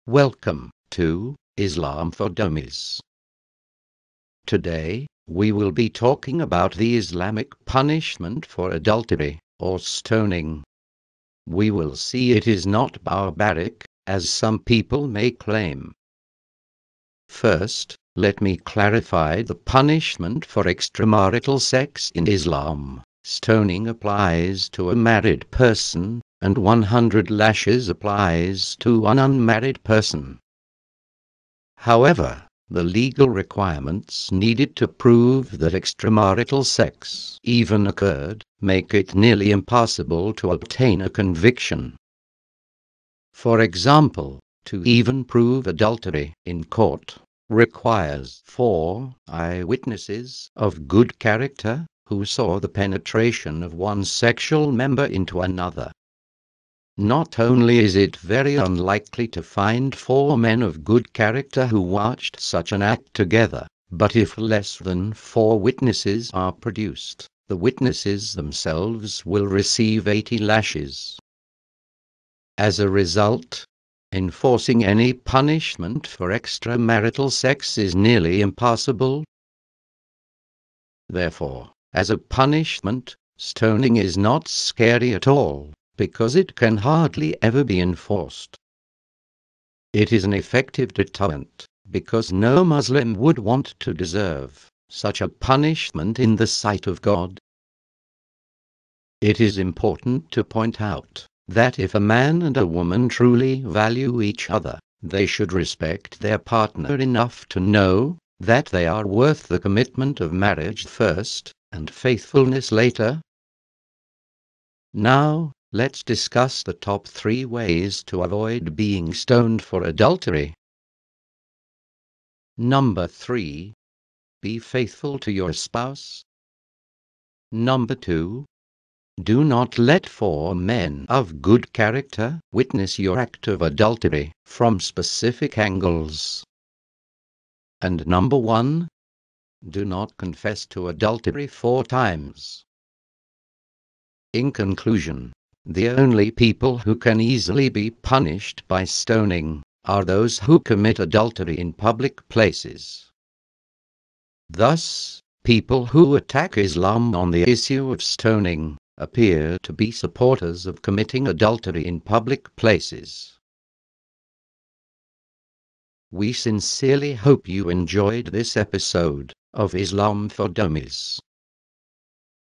Welcome to Islam for Dummies. Today, we will be talking about the Islamic punishment for adultery, or stoning. We will see it is not barbaric, as some people may claim. First, let me clarify the punishment for extramarital sex in Islam. Stoning applies to a married person, and 100 lashes applies to an unmarried person. However, the legal requirements needed to prove that extramarital sex even occurred make it nearly impossible to obtain a conviction. For example, to even prove adultery in court requires 4 eyewitnesses of good character who saw the penetration of one sexual member into another. Not only is it very unlikely to find 4 men of good character who watched such an act together, but if less than 4 witnesses are produced, the witnesses themselves will receive 80 lashes. As a result, enforcing any punishment for extramarital sex is nearly impossible. Therefore, as a punishment, stoning is not scary at all, because it can hardly ever be enforced. It is an effective deterrent, because no Muslim would want to deserve such a punishment in the sight of God. It is important to point out that if a man and a woman truly value each other, they should respect their partner enough to know that they are worth the commitment of marriage first, and faithfulness later. Now, let's discuss the top 3 ways to avoid being stoned for adultery. Number 3. Be faithful to your spouse. Number 2. Do not let 4 men of good character witness your act of adultery from specific angles. And number 1. Do not confess to adultery 4 times. In conclusion, the only people who can easily be punished by stoning are those who commit adultery in public places. Thus, people who attack Islam on the issue of stoning appear to be supporters of committing adultery in public places. We sincerely hope you enjoyed this episode of Islam for Dummies.